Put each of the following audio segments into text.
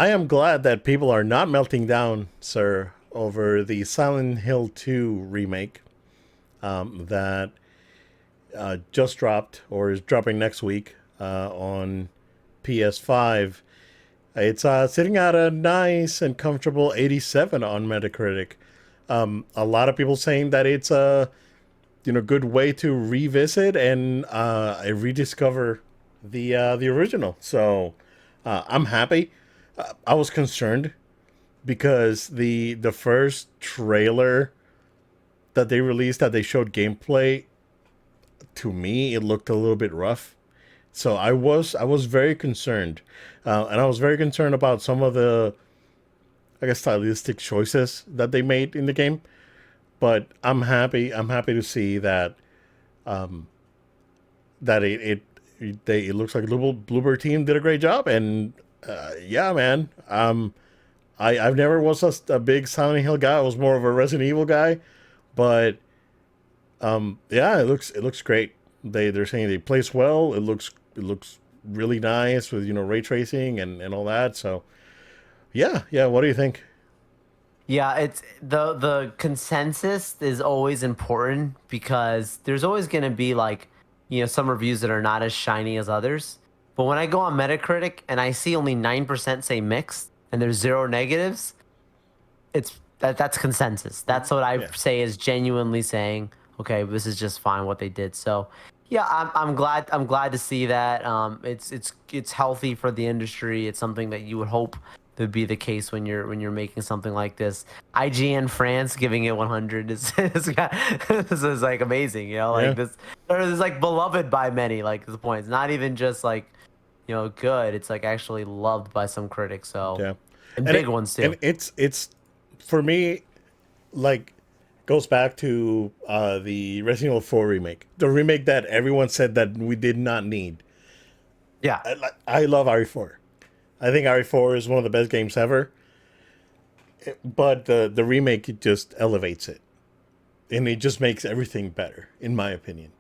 I am glad that people are not melting down, sir, over the Silent Hill 2 remake that just dropped or is dropping next week on PS5. It's sitting at a nice and comfortable 87 on Metacritic. A lot of people saying that it's a good way to revisit and rediscover the original. So I'm happy. I was concerned because the first trailer that they released that they showed gameplay, to me it looked a little bit rough. So I was very concerned, and I was very concerned about some of the, I guess, stylistic choices that they made in the game. But I'm happy. I'm happy to see that it looks like the Bluebird team did a great job. And yeah, man. I've never was a big Silent Hill guy. I was more of a Resident Evil guy. But yeah, it looks great. They're saying they place well. It looks really nice with ray tracing and all that. So yeah. What do you think? Yeah, it's the consensus is always important because there's always going to be like, some reviews that are not as shiny as others. But when I go on Metacritic and I see only 9% say mixed and there's zero negatives, that's consensus. That's what I Yeah. say is genuinely saying, okay, this is just fine what they did. So, yeah, I'm glad to see that. It's healthy for the industry. It's something that you would hope would be the case when you're making something like this. IGN France giving it 100 this is like amazing. Yeah. Like this, or is like beloved by many. Like the point. It's not even just like good. It's like actually loved by some critics. So, Yeah. and And big it ones and too. it's for me, like, goes back to the Resident Evil 4 remake. The remake that everyone said that we did not need. Yeah. I love RE4. I think RE4 is one of the best games ever, but the remake, it just elevates it. And it just makes everything better, in my opinion.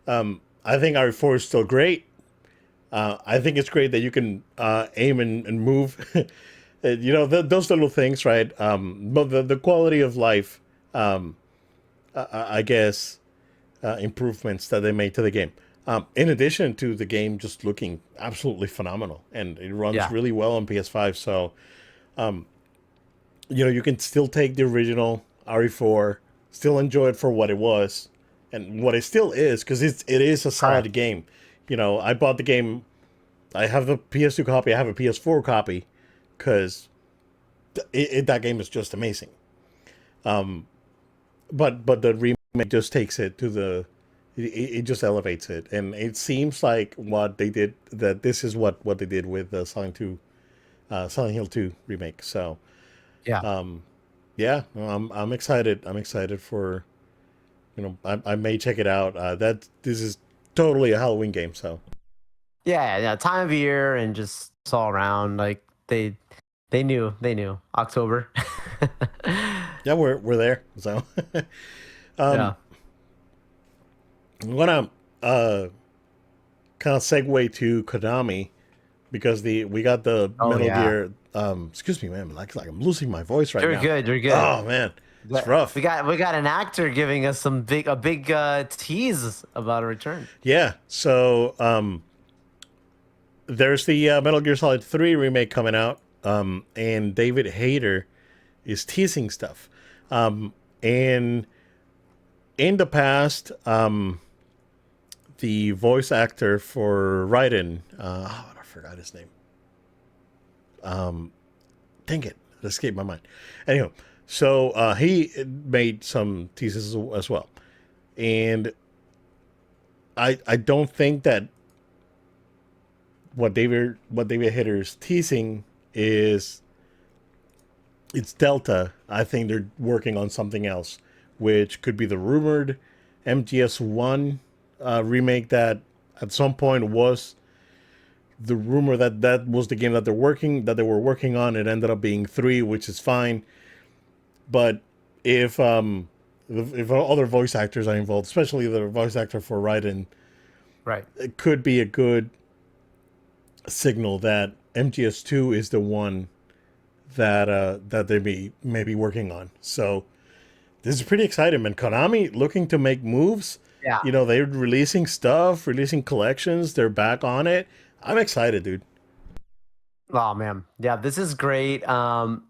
I think RE4 is still great. I think it's great that you can aim and move. Those little things, right? But the quality of life, I guess, improvements that they made to the game. In addition to the game just looking absolutely phenomenal, and it runs Yeah. really well on PS5. So you can still take the original RE4, still enjoy it for what it was, and what it still is, because it is a solid Correct. game. I bought the game. I have the PS2 copy. I have a PS4 copy, because that game is just amazing. But the remake just takes it to it just elevates it, and it seems like what they did, that this is what they did with the Silent Hill 2 remake. So Yeah. yeah, no, I'm excited. I'm excited for I may check it out. That this is totally a Halloween game. So Yeah. Time of year and just it's all around. Like they knew October. yeah, we're there. So Yeah. I'm gonna uh kind of segue to Konami, because the we got the Oh Metal yeah. Gear. Excuse me, man. Like I'm losing my voice right You're now. good. You're good. Oh man, it's But we rough. got we got an actor giving us a big tease about a return. Yeah. So there's the Metal Gear Solid 3 remake coming out, and David Hayter is teasing stuff. And in the past, the voice actor for Raiden, I forgot his name. Dang it, it escaped my mind. Anyway, so he made some teases as well, and I don't think that what David Hitter is teasing is it's Delta. I think they're working on something else, which could be the rumored MGS1 remake that at some point was the rumor that was the game that they were working on. It ended up being three, which is fine. But if other voice actors are involved, especially the voice actor for Raiden, Right. it could be a good signal that MGS2 is the one that they may be working on. So this is pretty exciting, man. Konami looking to make moves. Yeah. They're releasing stuff, releasing collections. They're back on it. I'm excited, dude. Oh man. Yeah, this is great. Konami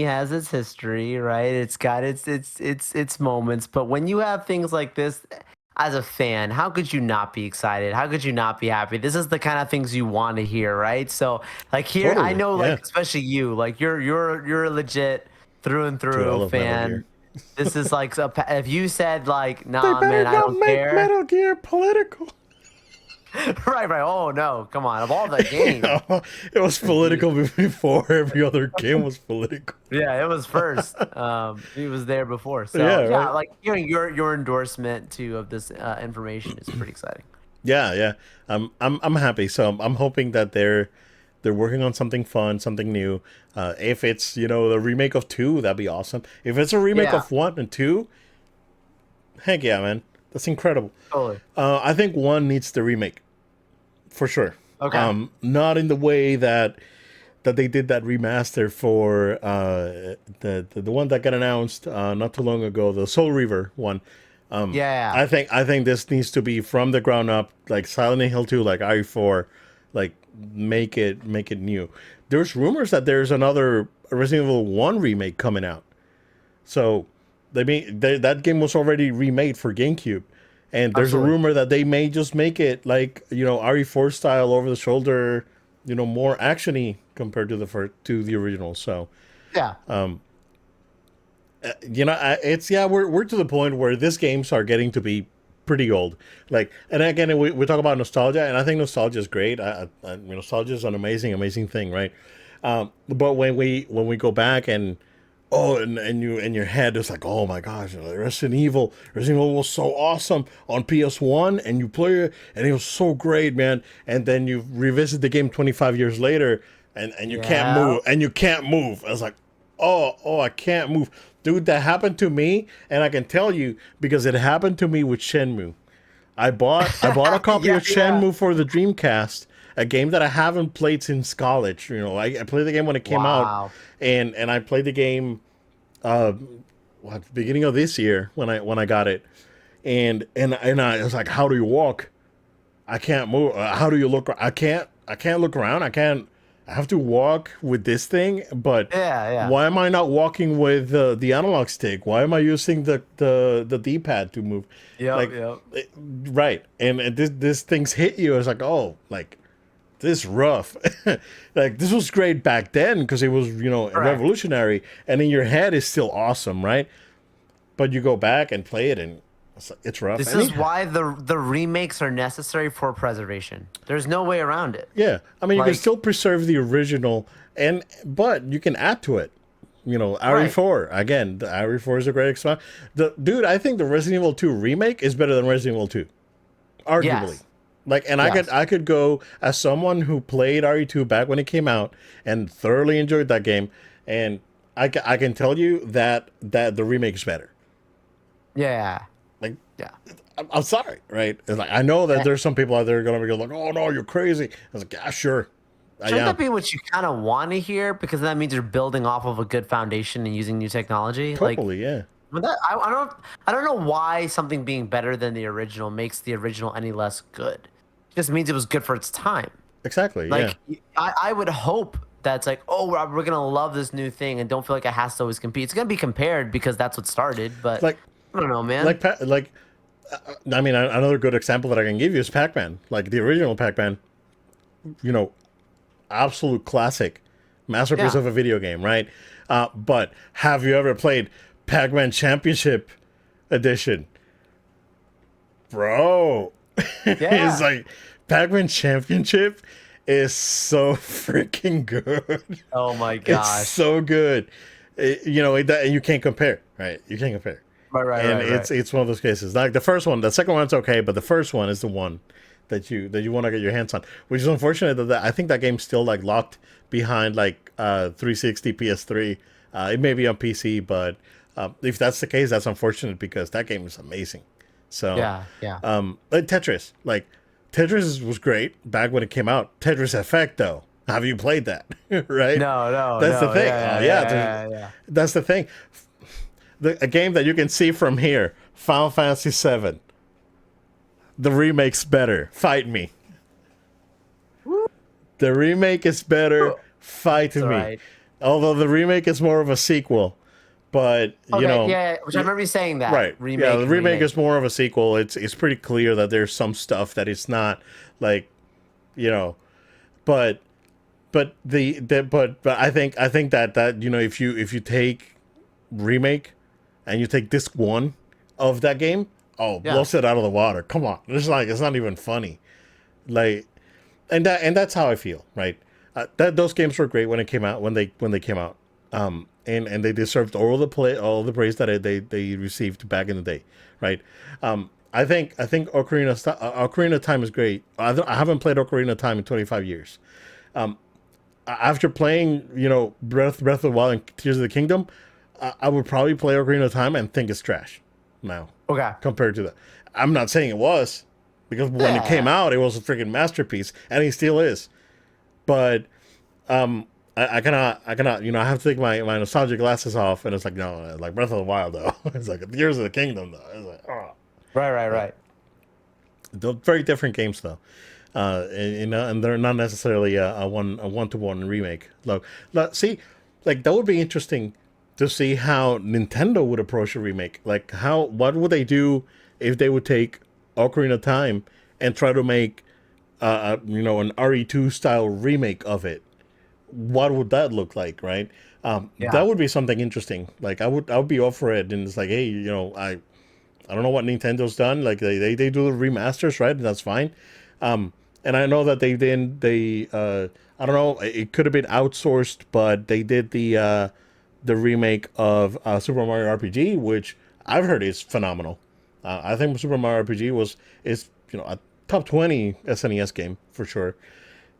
has its history, right? It's got its moments, but when you have things like this as a fan, how could you not be excited? How could you not be happy? This is the kind of things you want to hear, right? So, like here, I Totally, know like yeah. especially you, like you're a legit through and Dude, I through love Metal Gear. fan. This is like if you said like, They "Nah, better man, I not don't make care." Metal Gear political. Right, right. Oh no, come on. Of all the games, It was geez. political before every other game was political. Yeah, it was first. He was there before. So Yeah, yeah, right. like hearing your endorsement too of this information is pretty exciting. Yeah, yeah. I'm happy. So I'm hoping that they're working on something fun, something new. If it's the remake of two, that'd be awesome. If it's a remake Yeah, of one and two, heck yeah, man, that's incredible. totally. I think one needs the remake for sure. Okay. Not in the way that they did that remaster for the one that got announced not too long ago, the Soul Reaver one. Yeah. I think this needs to be from the ground up, like Silent Hill 2, like RE4, like make it new. There's rumors that there's another Resident Evil 1 remake coming out. So that game was already remade for GameCube. And there's a Absolutely. rumor that they may just make it like, RE4 style over the shoulder, more actiony compared to the original. So, Yeah. it's we're to the point where these games are getting to be pretty old. Like, and again, we talk about nostalgia, and I think nostalgia is great. Nostalgia is an amazing thing, right? But when we go back and and you in your head it's like, oh my gosh, Resident Evil was so awesome on PS1, and you play it and it was so great, man. And then you revisit the game 25 years later, and you can't Yeah. move, I was like, oh, I can't move, dude. That happened to me, and I can tell you because it happened to me with Shenmue. I bought a copy Yeah. of Yeah. Shenmue for the Dreamcast, a game that I haven't played since college. I played the game when it came out, Wow. and I played the game beginning of this year when I got it, and I was like, how do you walk? I can't move. How do you look? I can't look around. I have to walk with this thing, but Yeah. Yeah. why am I not walking with the analog stick? Why am I using the D-pad to move? Yep. Like, Yep. right, and this things hit you. It's like, oh, like this is rough. Like, this was great back then because it was Correct. revolutionary, and in your head it's still awesome, right? But you go back and play it, and it's rough. This And is why the remakes are necessary for preservation. There's no way around it. yeah, I mean, you can Like, still preserve the original, but you can add to it. right. RE4 again. The RE4 is a great expansion. I think the Resident Evil 2 remake is better than Resident Evil 2, arguably. Yes. Like, and I could Yes. I could go as someone who played RE2 back when it came out and thoroughly enjoyed that game, and I can tell you that the remake is better. Yeah. Like, Yeah. I'm sorry, right? It's like, I know that Eh, there's some people out there going to be like, oh no, you're crazy. I was like, yeah, sure, I Shouldn't that am. be what you kind of want to hear? Because that means you're building off of a good foundation and using new technology. Like, Totally, yeah. but I don't know why something being better than the original makes the original any less good. It just means it was good for its time. Exactly, yeah. Like, I would hope that's like, oh, we're gonna love this new thing and don't feel like it has to always compete. It's gonna be compared because that's what started. But Like, I don't know, man. like, I mean, another good example that I can give you is Pac-Man. Like, the original Pac-Man, you know, absolute classic, masterpiece Yeah. of a video game, right? But have you ever played Pac-Man Championship Edition, bro? It's Yeah. like Pac-Man Championship is so freaking good. Oh my It's gosh. so good. You can't compare, right? You can't compare. Right. Right. And Right. Right. it's one of those cases. Like the second one's okay, but the first one is the one that you want to get your hands on. Which is unfortunate that I think that game's still like locked behind like 360 PS3. It may be on PC, but if that's the case, that's unfortunate because that game is amazing. So, Yeah. Yeah. like Tetris was great back when it came out. Tetris Effect though, Have you played that? Right? No, no, That's the no. thing. Yeah, Oh yeah, yeah, yeah, yeah, yeah. that's the thing. A game that you can see from here, Final Fantasy VII. The remake's better. Fight me. Woo! The remake is better. Fight It's all me. right. Although the remake is more of a sequel, but Okay, yeah, yeah, which I remember you saying that right. Yeah, the remake, remake remake. is more of a sequel. It's pretty clear that there's some stuff that it's not like, you know, but but I think that if you take remake and you take disc one of that game, oh, Yeah, blows it out of the water. Come on, it's not even funny. Like, and that's how I feel, right? That those games were great when it came out when they came out, and they deserved all the praise that they received back in the day, right? I think Ocarina of Time is great. I haven't played Ocarina of Time in 25 years. After playing, Breath of the Wild and Tears of the Kingdom, I would probably play Ocarina of Time and think it's trash now okay. compared to that. I'm not saying it was, because when it came Yeah, out, it was a freaking masterpiece, and it still is. But I cannot, I have to take my nostalgia glasses off, and it's like, no, like Breath of the Wild though. It's like Tears of the Kingdom though. It's like, oh, right, right, yeah. right. They're very different games though. And they're not necessarily a one to one remake. Look, see, like that would be interesting to see how Nintendo would approach a remake. Like what would they do if they would take Ocarina of Time and try to make an RE2 style remake of it? What would that look like, right? That Yeah, would be something interesting. Like I would be up for it, and it's like, hey, I don't know what Nintendo's done. Like they do the remasters, right? And that's fine. And I know that I don't know, it could have been outsourced, but they did the remake of Super Mario RPG, which I've heard is phenomenal. I think Super Mario RPG is a top 20 SNES game for sure.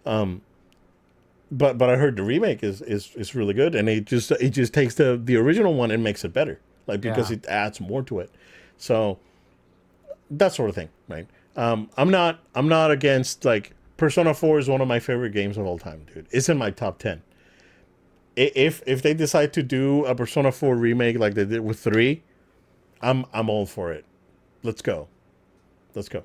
But I heard the remake is really good, and it just takes the original one and makes it better, like because yeah. it adds more to it. So that sort of thing, right? I'm not against, like, Persona 4 is one of my favorite games of all time, dude. It's in my top 10. If they decide to do a Persona 4 remake like they did with 3, I'm all for it. Let's go. Let's go.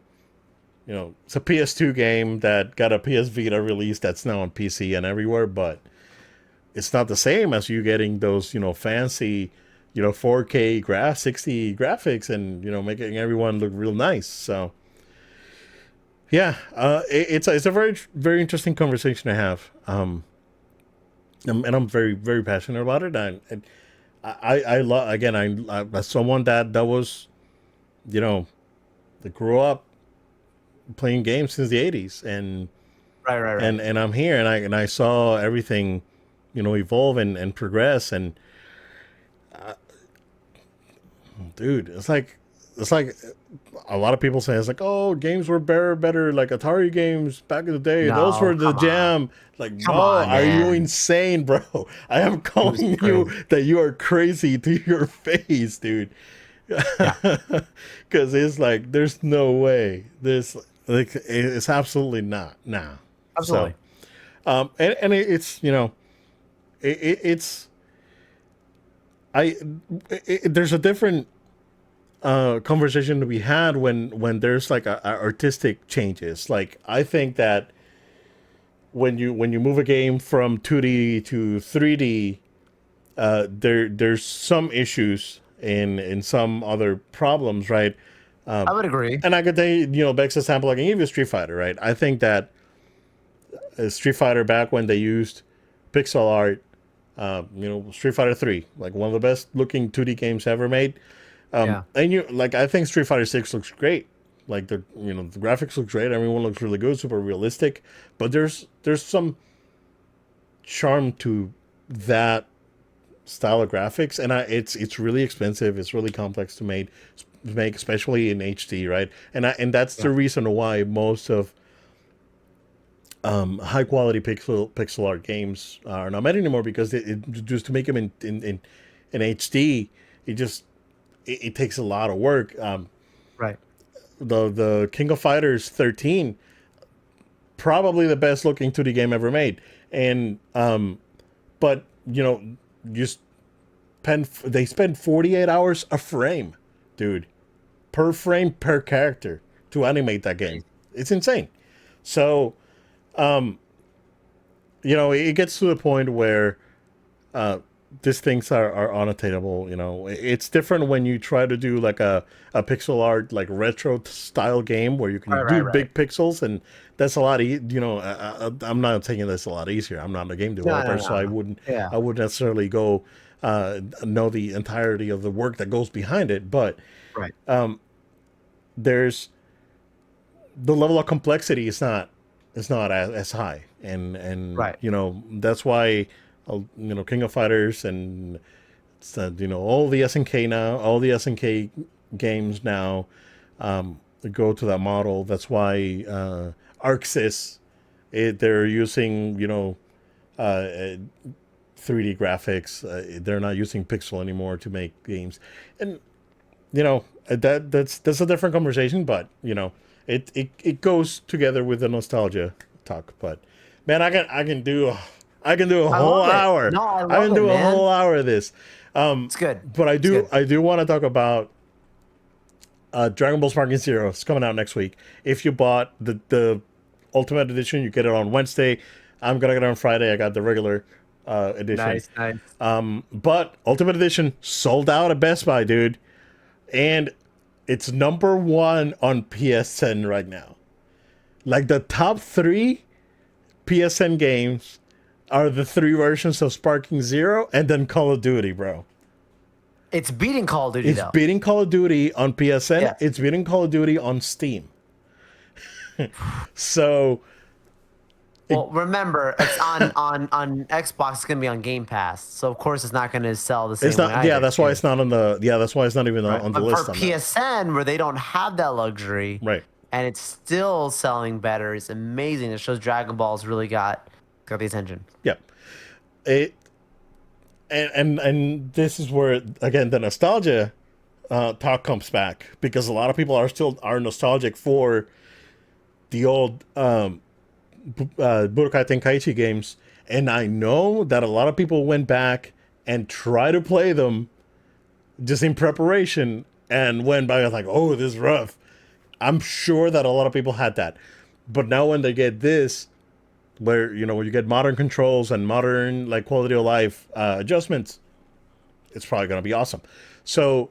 It's a PS2 game that got a PS Vita release that's now on PC and everywhere, but it's not the same as you getting those, fancy, 4K 60 graphics, and making everyone look real nice. So yeah, it's a very very interesting conversation to have, and I'm very very passionate about it. And I love, again, as someone that was, you know that grew up playing games since the '80s, and Right, right, right. I'm here, and I saw everything, evolve and progress. And dude, it's like a lot of people say, it's like, oh, games were better, like Atari games back in the day. Those No, were the come on, jam. Like, come no, on, are you man. insane, bro? I am It was calling you crazy. that you are crazy to your face, dude. Yeah, Because it's like, there's no way. Like, it's absolutely not. Nah. So, absolutely. and it's, it's, I, there's a different conversation to be had when there's like a artistic changes. Like, I think that when you move a game from 2D to 3D, there's some issues in some other problems, right? I would agree. And I could take, Beck's example, I can give you Street Fighter, right? I think that Street Fighter, back when they used pixel art, Street Fighter 3, like one of the best looking 2D games ever made. Yeah, And I think Street Fighter 6 looks great. Like, the graphics look great. Everyone looks really good, super realistic. But there's some charm to that style of graphics, and it's really expensive. It's really complex to make, especially in HD, right? And that's yeah, the reason why most of high quality pixel art games are not made anymore, because just to make them in HD, it takes a lot of work. right. The King of Fighters 13, probably the best looking 2D game ever made. And but you they spend 48 hours a frame, dude, per frame per character to animate that game. It's insane. So it gets to the point where uh, these things are unattainable. It's different when you try to do like a pixel art, like retro style game where you Right, can right, do right. big pixels, and that's a lot. I'm not taking this a lot easier. I'm not a game No, no, developer, so no, no. Yeah. I wouldn't necessarily go know the entirety of the work that goes behind it. But Right. there's the level of complexity is not as high, and Right. that's why King of Fighters and all the SNK now, all the SNK games now go to that model. That's why Arxis, they're using 3D graphics. They're not using pixel anymore to make games, and that's a different conversation. But it goes together with the nostalgia talk. But man, I can do a I whole love it. hour. No, I I love can it, do a man. whole hour of this. It's good. But It's good. I do want to talk about Dragon Ball Sparking Zero. It's coming out next week. If you bought the Ultimate Edition, you get it on Wednesday. I'm gonna get it on Friday. I got the regular edition. Nice, nice. But Ultimate Edition sold out at Best Buy, dude, and it's number one on PSN right now. Like the top three PSN games are the three versions of Sparking Zero and then Call of Duty, bro. It's beating Call of Duty It's though. beating Call of Duty on PSN. Yes. It's beating Call of Duty on Steam. So Well, remember, it's on Xbox. It's gonna be on Game Pass, so of course it's not gonna sell the it's same way not. Yeah, either. that's why it's not on the. Yeah, that's why it's not even Right. on the But for list on that. PSN, where they don't have that luxury, Right. and it's still selling better, it's amazing. It shows Dragon Ball's really got the attention. Yeah. It and this is where again the nostalgia talk comes back, because a lot of people are nostalgic for the old Budokai Tenkaichi games, and I know that a lot of people went back and tried to play them just in preparation and went back and was like, oh, this is rough. I'm sure that a lot of people had that, but now when they get this, where when you get modern controls and modern like quality of life adjustments, it's probably gonna be awesome. So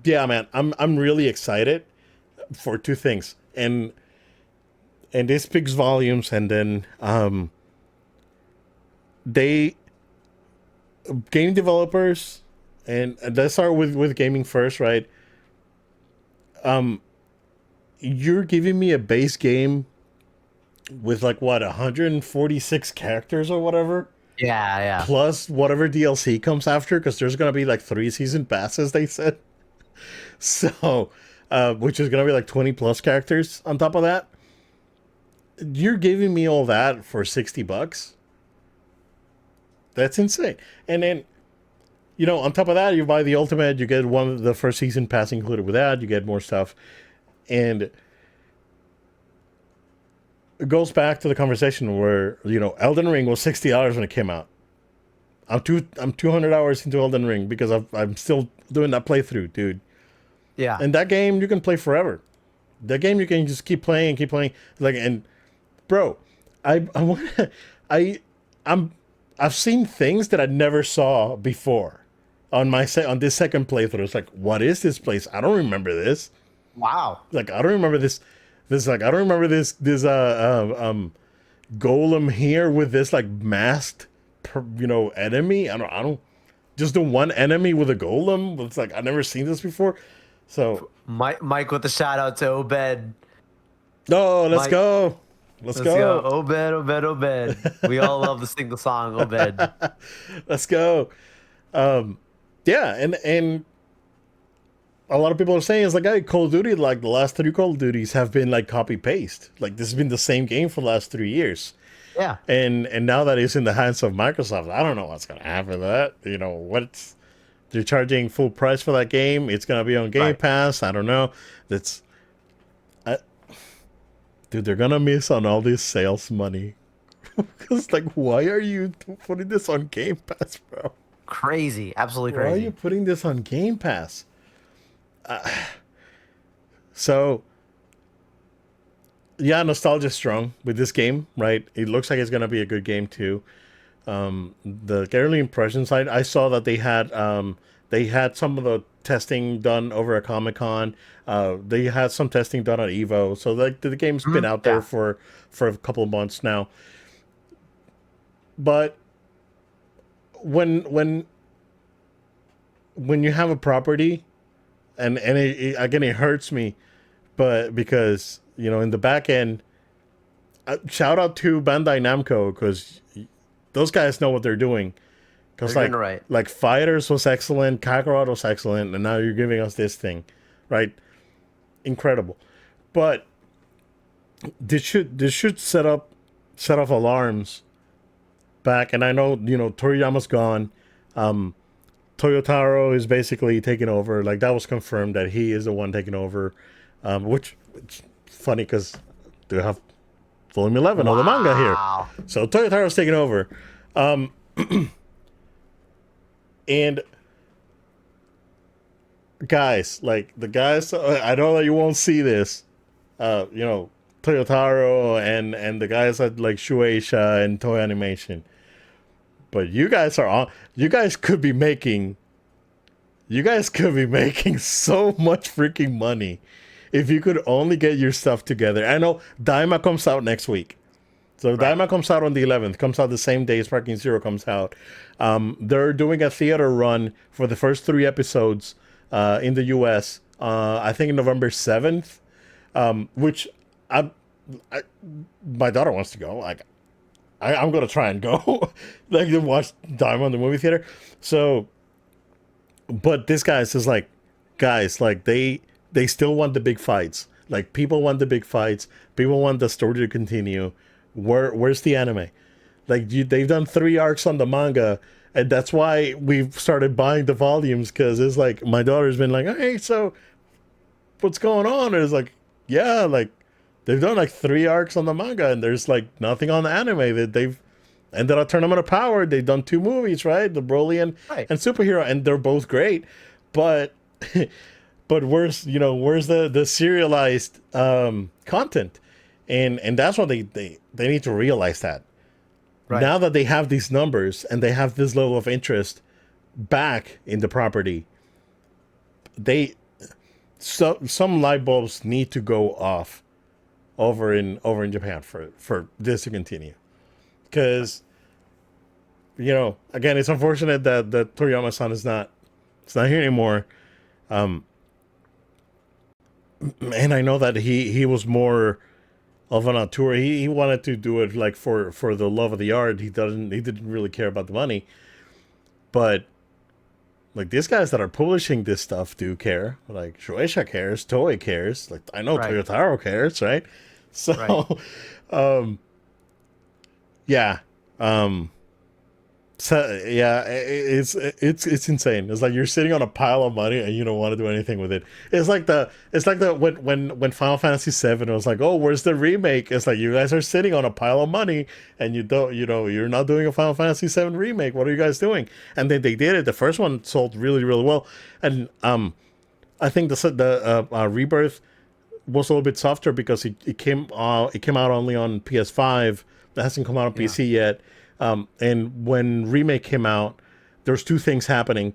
yeah, man, I'm really excited for two things, and this speaks volumes. And then they game developers, and let's start with gaming first, right? You're giving me a base game with like what 146 characters or whatever, Yeah, yeah. plus whatever DLC comes after, because there's gonna be like 3 season passes, they said. So which is gonna be like 20 plus characters on top of that. You're giving me all that for $60? That's insane. And then on top of that, you buy the ultimate, you get one of the first season pass included with that, you get more stuff. And it goes back to the conversation where Elden Ring was $60 when it came out. I'm 200 hours into Elden Ring because I'm still doing that playthrough, dude. Yeah. And that game you can play forever. That game you can just keep playing, like. And bro, I want I'm I've seen things that I never saw before on on this second playthrough. It's like, what is this place? I don't remember this. Wow. Like, I don't remember this. Like, I don't remember this golem here with this like masked enemy. I don't just the one enemy with a golem. It's like I've never seen this before. So Mike with the shout out to Obed. no, let's Mike, go. Let's go. go. Obed, Obed, Obed. We all love the single song, Obed. Let's go. Yeah, and a lot of people are saying it's like, hey, Call of Duty, like the last three Call of Duties have been like copy paste. Like this has been the same game for the last 3 years. Yeah. And now that it's in the hands of Microsoft, I don't know what's gonna happen to that. What's they're charging full price for that game. It's gonna be on Game Right. Pass. I don't know. That's dude, they're gonna miss on all this sales money. Cause like, why are you putting this on Game Pass, bro? Crazy, absolutely Why are you crazy. putting this on Game Pass? So yeah, nostalgia's strong with this game, right? It looks like it's gonna be a good game too. The early impressions, I saw that they had some of the testing done over at Comic Con. They had some testing done at Evo, so like the game's been out there Yeah, for a couple of months now. But when when when you have a property, and again it hurts me, but because in the back end, shout out to Bandai Namco because those guys know what they're doing. Because they're doing it right. like Fighters was excellent, Kakarot was excellent, and now you're giving us this thing, right? Incredible. But this should set off alarms back. And I know Toriyama's gone. Toyotaro is basically taking over. Like that was confirmed that he is the one taking over, which funny because they have Volume 11 of the manga here, Wow. so Toyotaro's taking over. And guys, like the guys, I know that you won't see this, Toyotaro and the guys at like Shueisha and Toy Animation, but you guys could be making so much freaking money if you could only get your stuff together. I know Daima comes out next week. So Right. Daima comes out on the 11th, comes out the same day Sparking Zero comes out. They're doing a theater run for the first 3 episodes in the US, I think November 7th, which I, I, my daughter wants to go. Like, I'm going to try and go like to watch Daima in the movie theater. So, but this guy says like, guys, like they still want the big fights. Like people want the big fights. People want the story to continue. Where's the anime? Like they've done 3 arcs on the manga, and that's why we've started buying the volumes because it's like my daughter's been like, hey, so what's going on? And it's like, yeah, like they've done like 3 arcs on the manga, and there's like nothing on the anime that they've ended a Tournament of Power. They've done 2 movies, right? The Broly Right. and Superhero, and they're both great, but but where's the serialized content, and that's what they need to realize that Right. now that they have these numbers and they have this level of interest back in the property, they some light bulbs need to go off over in Japan for this to continue. Because again, it's unfortunate that Toriyama-san is not it's not here anymore. And I know that he was more of an auteur. He wanted to do it like for the love of the art. He didn't really care about the money. But like these guys that are publishing this stuff do care. Like Shueisha cares, Toei cares. Like I know Right. Toyotaro cares, right? Right. So yeah. So yeah, it's insane. It's like you're sitting on a pile of money and you don't want to do anything with it. It's like the when Final Fantasy VII was like, oh, where's the remake? It's like you guys are sitting on a pile of money and you don't, you're not doing a Final Fantasy VII remake. What are you guys doing? And then they did it. The first one sold really really well, and I think the Rebirth was a little bit softer because it came out only on PS5. That hasn't come out on Yeah. PC yet. And when Remake came out, there's 2 things happening.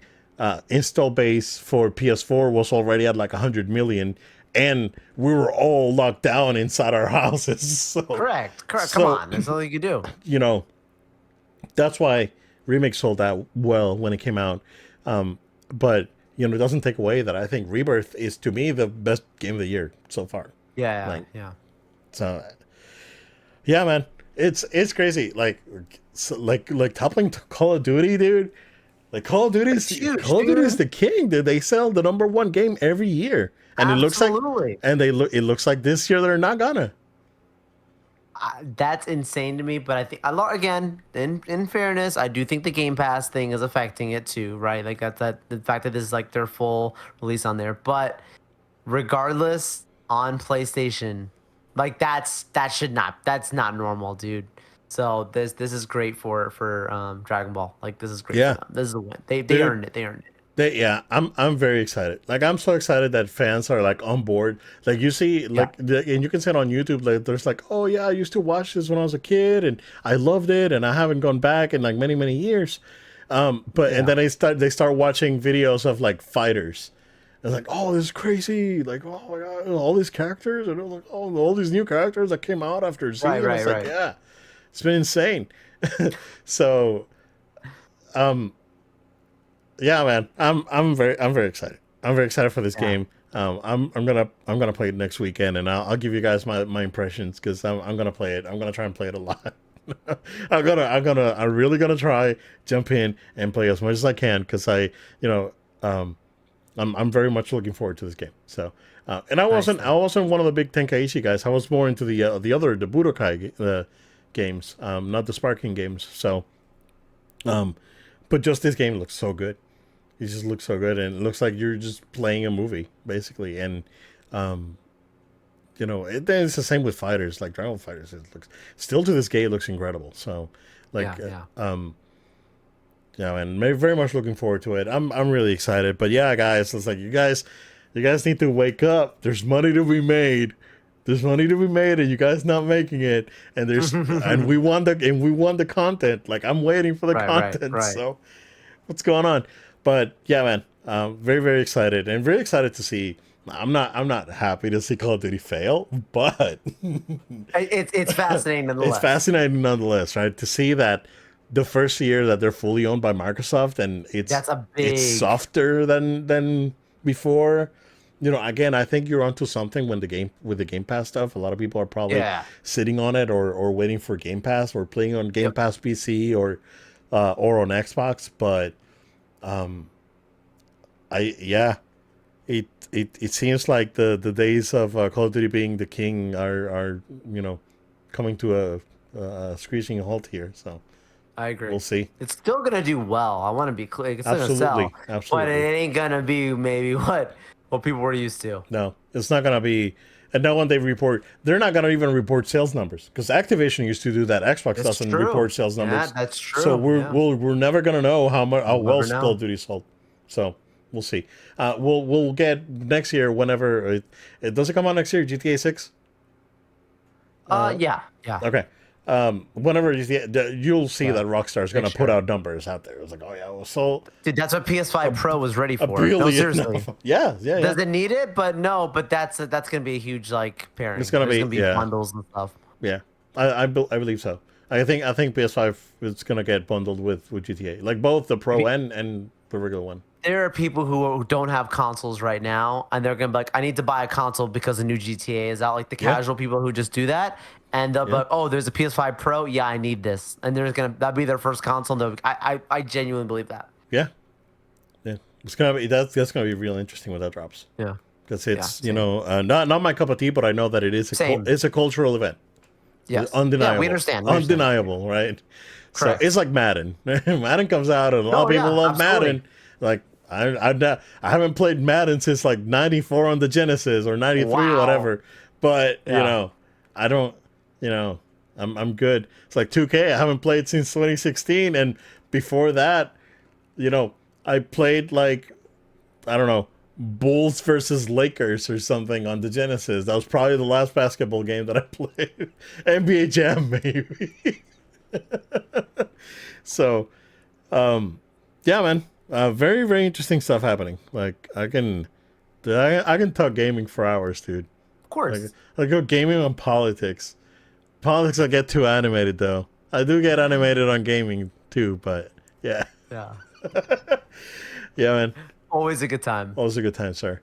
Install base for PS4 was already at like 100 million, and we were all locked down inside our houses. So, Correct. Correct. Come so on. There's nothing you can do. you know that's why Remake sold out well when it came out. But it doesn't take away that I think Rebirth is to me the best game of the year so far. Yeah. Like Yeah. so, yeah, man, it's crazy. Like toppling Call of Duty, dude. Like It's huge, Call of Duty is dude. the king, dude. They sell the number 1 game every year, and Absolutely. it looks like this year they're not gonna. That's insane to me, but I think a lot again. In fairness, I do think the Game Pass thing is affecting it too, right? Like that the fact that this is like their full release on there. But regardless, on PlayStation, Like that's not normal, dude. So this is great for Dragon Ball. Like this is great for Yeah, them. This is a win. They dude. earned it. They earned it. Yeah, I'm very excited. Like I'm so excited that fans are like on board. Like you see, Yeah. and you can see it on YouTube. Like there's like, oh yeah, I used to watch this when I was a kid, and I loved it, and I haven't gone back in like many years. But and Yeah. then they start watching videos of like fighters. It's like, oh, this is crazy! Like, oh my god, all these characters, and they're like, oh, all these new characters that came out after Z, Right, and right, it's like, right. yeah, it's been insane. So, um, yeah, man, I'm very excited. I'm very excited for this Yeah. game. I'm gonna play it next weekend, and I'll give you guys my impressions because I'm gonna play it. I'm gonna try and play it a lot. I'm really gonna try jump in and play as much as I can because you know, um, I'm very much looking forward to this game. So, and Nice, I nice. wasn't one of the big Tenkaichi guys. I was more into the Budokai games, not the Sparking games. So, um, but just this game looks so good. It just looks so good, and it looks like you're just playing a movie basically. And um, it's the same with fighters, like Dragon Ball Fighters. It looks still to this day, it looks incredible. So, like, Yeah, yeah. yeah, and very much looking forward to it. I'm really excited. But yeah, guys, it's like you guys need to wake up. There's money to be made. There's money to be made, and you guys not making it. And we want the content. Like I'm waiting for the Right, right, content. right. So what's going on? But yeah, man, very excited and very excited to see. I'm not happy to see Call of Duty fail, but It's fascinating it's nonetheless. fascinating nonetheless, right? To see that the first year that they're fully owned by Microsoft and That's a it's big. softer than before. Again, I think you're onto something when the game with the Game Pass stuff. A lot of people are probably Yeah. sitting on it or waiting for Game Pass or playing on Game Yep. Pass PC or on Xbox. But I yeah, it seems like the days of Call of Duty being the king are coming to a screeching halt here. So I we'll agree. see. It's still gonna do well. I want to be clear. It's still gonna sell, Absolutely, but it absolutely. ain't gonna be maybe what people were used to. No, it's not gonna be. And now when they report, they're not gonna even report sales numbers because Activision used to do that. Xbox It's doesn't report true. sales Yeah, numbers, that's so true. Yeah. we're never gonna know how We'll well never Call of know. Duty sold. So we'll see. We'll get next year whenever it does it come out next year. GTA 6. Yeah, yeah, Okay. Whenever you'll see yeah. that Rockstar is gonna Next put year, out numbers out there. It's like, oh yeah, well, so dude. That's what PS5 Pro was ready a for. No, billion. seriously. Yeah, yeah, yeah. Does it need it? But no. But that's gonna be a huge like It's pairing. gonna There's be gonna be yeah. bundles and stuff. Yeah, I believe so. I think PS5 is gonna get bundled with GTA, like both the Pro and the regular one. There are people who don't have consoles right now, and they're gonna be like, "I need to buy a console because the new GTA is out." Like the Yeah, casual people who just do that, and they'll be yeah, like, "Oh, there's a PS5 Pro. Yeah, I need this," and they're gonna that'll be their first console. And I genuinely believe that. yeah, yeah. It's gonna be that's gonna be real interesting when that drops Yeah, because yeah, it's same, not my cup of tea, but I know that it is same. it's a cultural event. Yes, yeah, we Undeniable, understand. We understand. undeniable, right? So it's Correct. like Madden. Madden comes out, and a lot of No, people yeah, love absolutely. Madden. Like I haven't played Madden since like '94 on the Genesis or '93 or Wow. whatever. But Yeah. I don't. You know, I'm good. It's like 2K. I haven't played since 2016, and before that, I played like I don't know. Bulls versus Lakers or something on the Genesis. That was probably the last basketball game that I played. NBA Jam, maybe. So, yeah, man, very interesting stuff happening. Like I can talk gaming for hours, dude. Of Like course. I go gaming on politics. Politics, I get too animated though. I do get animated on gaming too, but yeah, Yeah. yeah, man. Always a good time. Always a good time, sir.